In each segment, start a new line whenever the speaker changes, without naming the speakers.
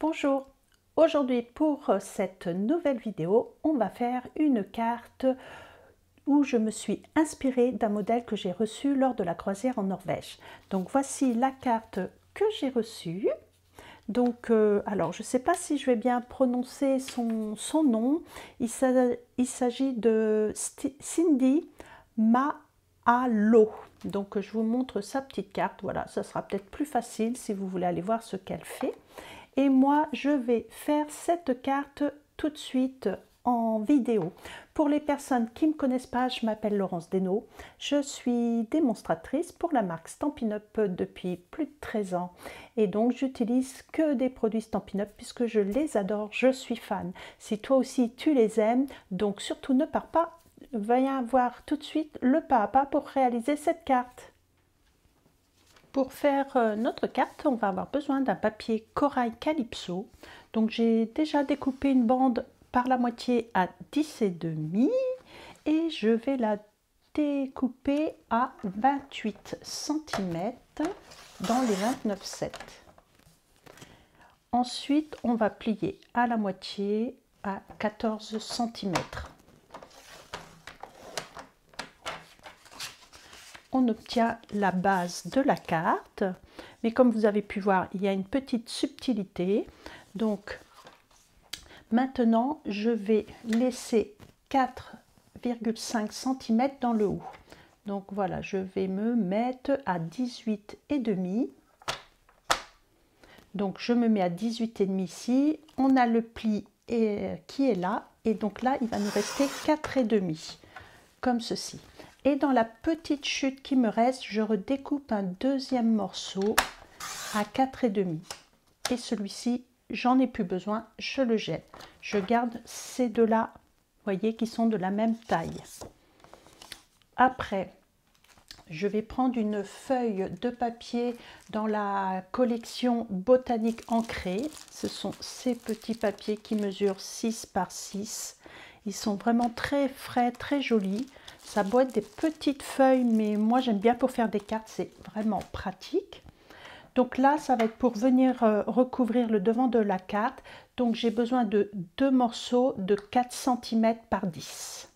Bonjour, aujourd'hui pour cette nouvelle vidéo, on va faire une carte où je me suis inspirée d'un modèle que j'ai reçu lors de la croisière en Norvège. Donc voici la carte que j'ai reçue. Donc, alors je ne sais pas si je vais bien prononcer son nom. Il s'agit de Cindy Mahalo. Donc je vous montre sa petite carte. Voilà, ça sera peut-être plus facile si vous voulez aller voir ce qu'elle fait. Et moi, je vais faire cette carte tout de suite en vidéo. Pour les personnes qui ne me connaissent pas, je m'appelle Laurence Desnaux. Je suis démonstratrice pour la marque Stampin' Up depuis plus de 13 ans. Et donc, j'utilise que des produits Stampin' Up puisque je les adore, je suis fan. Si toi aussi tu les aimes, donc surtout ne pars pas, viens voir tout de suite le pas à pas pour réaliser cette carte. Pour faire notre carte, on va avoir besoin d'un papier corail Calypso. Donc j'ai déjà découpé une bande par la moitié à 10,5 et je vais la découper à 28 cm dans les 29,7. Ensuite, on va plier à la moitié à 14 cm. On obtient la base de la carte, mais comme vous avez pu voir, il y a une petite subtilité. Donc maintenant, je vais laisser 4,5 cm dans le haut. Donc voilà, je vais me mettre à 18,5. Donc je me mets à 18,5 ici. On a le pli qui est là, et donc là, il va nous rester 4,5, comme ceci. Et dans la petite chute qui me reste, je redécoupe un deuxième morceau à 4,5. Et celui-ci, j'en ai plus besoin, je le jette. Je garde ces deux-là, vous voyez, qui sont de la même taille. Après, je vais prendre une feuille de papier dans la collection Botanique Ancrée. Ce sont ces petits papiers qui mesurent 6 par 6. Ils sont vraiment très frais, très jolis. Ça doit être des petites feuilles, mais moi j'aime bien pour faire des cartes, c'est vraiment pratique. Donc là, ça va être pour venir recouvrir le devant de la carte. Donc j'ai besoin de 2 morceaux de 4 cm par 10.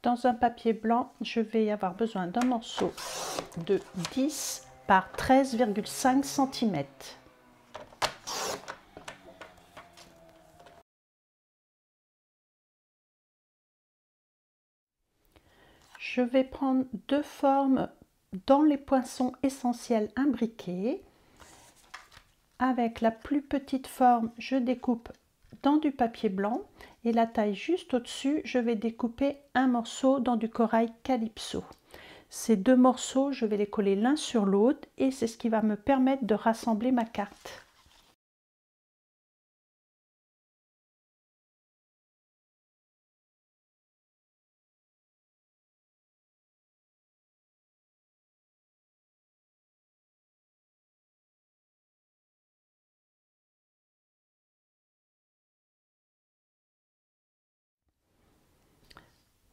Dans un papier blanc, je vais avoir besoin d'un morceau de 10 par 13,5 cm. Je vais prendre 2 formes dans les poinçons essentiels imbriqués. Avec la plus petite forme, je découpe dans du papier blanc et la taille juste au-dessus, je vais découper un morceau dans du corail Calypso. Ces 2 morceaux, je vais les coller l'un sur l'autre et c'est ce qui va me permettre de rassembler ma carte.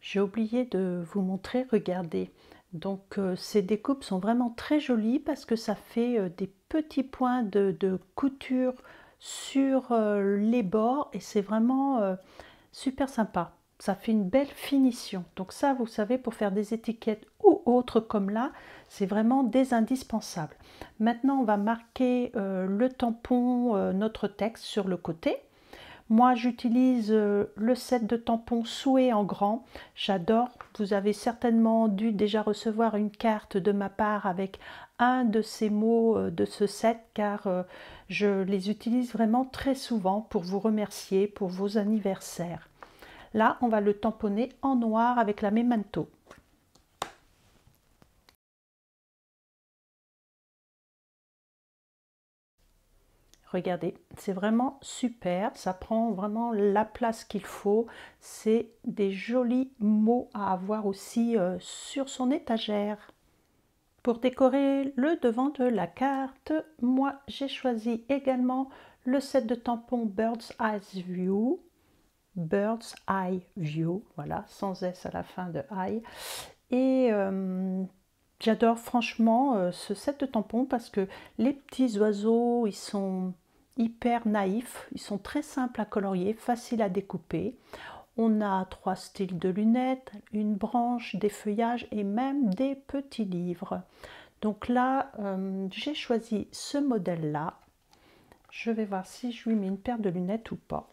J'ai oublié de vous montrer, regardez. Donc ces découpes sont vraiment très jolies parce que ça fait des petits points de couture sur les bords et c'est vraiment super sympa. Ça fait une belle finition. Donc ça, vous savez, pour faire des étiquettes ou autres comme là, c'est vraiment des indispensables. Maintenant, on va marquer le tampon, notre texte sur le côté. Moi, j'utilise le set de tampons Souhait en grand. J'adore. Vous avez certainement dû déjà recevoir une carte de ma part avec un de ces mots de ce set car je les utilise vraiment très souvent pour vous remercier pour vos anniversaires. Là, on va le tamponner en noir avec la Memento. Regardez, c'est vraiment super, ça prend vraiment la place qu'il faut. C'est des jolis mots à avoir aussi sur son étagère. Pour décorer le devant de la carte, moi j'ai choisi également le set de tampons Bird's Eye View. Bird's Eye View, voilà, sans S à la fin de eye. Et j'adore franchement ce set de tampons parce que les petits oiseaux, ils sont hyper naïfs, ils sont très simples à colorier, faciles à découper. On a 3 styles de lunettes, une branche, des feuillages et même des petits livres. Donc là, j'ai choisi ce modèle-là. Je vais voir si je lui mets une paire de lunettes ou pas.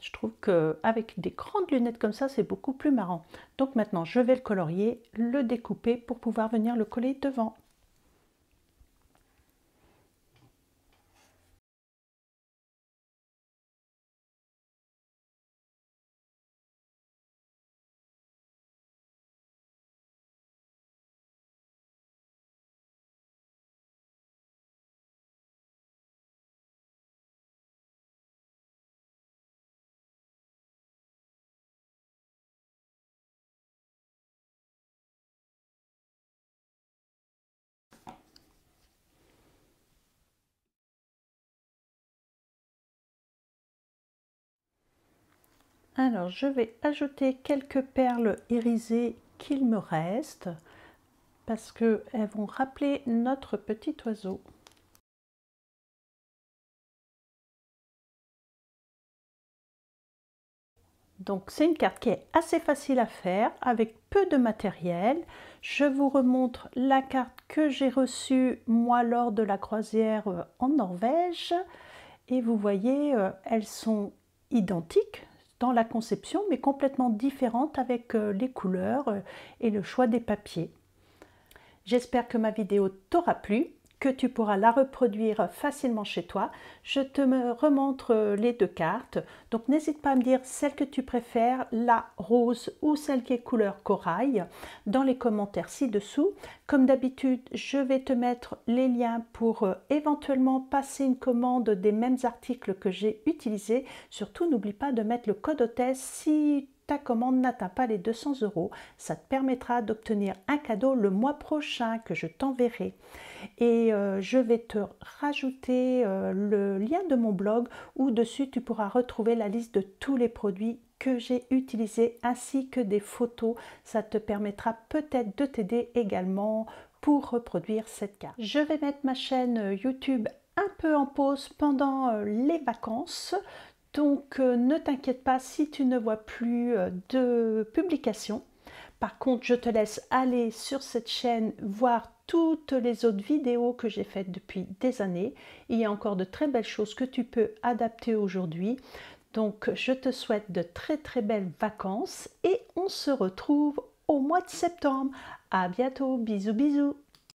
Je trouve qu'avec des grandes lunettes comme ça, c'est beaucoup plus marrant. Donc maintenant, je vais le colorier, le découper pour pouvoir venir le coller devant. Alors, je vais ajouter quelques perles irisées qu'il me reste parce qu'elles vont rappeler notre petit oiseau. Donc c'est une carte qui est assez facile à faire avec peu de matériel. Je vous remontre la carte que j'ai reçue moi lors de la croisière en Norvège. Et vous voyez, elles sont identiques dans la conception mais complètement différentes avec les couleurs et le choix des papiers. J'espère que ma vidéo t'aura plu, que tu pourras la reproduire facilement chez toi. Je te remontre les deux cartes, donc n'hésite pas à me dire celle que tu préfères, la rose ou celle qui est couleur corail, dans les commentaires ci-dessous. Comme d'habitude, je vais te mettre les liens pour éventuellement passer une commande des mêmes articles que j'ai utilisés. Surtout, n'oublie pas de mettre le code hôtesse si ta commande n'atteint pas les 200 €. Ça te permettra d'obtenir un cadeau le mois prochain que je t'enverrai. Et je vais te rajouter le lien de mon blog où dessus tu pourras retrouver la liste de tous les produits que j'ai utilisés ainsi que des photos. Ça te permettra peut-être de t'aider également pour reproduire cette carte. Je vais mettre ma chaîne YouTube un peu en pause pendant les vacances. Donc ne t'inquiète pas si tu ne vois plus de publications. Par contre, je te laisse aller sur cette chaîne voir toutes les autres vidéos que j'ai faites depuis des années. Il y a encore de très belles choses que tu peux adapter aujourd'hui. Donc je te souhaite de très très belles vacances et on se retrouve au mois de septembre. À bientôt, bisous bisous.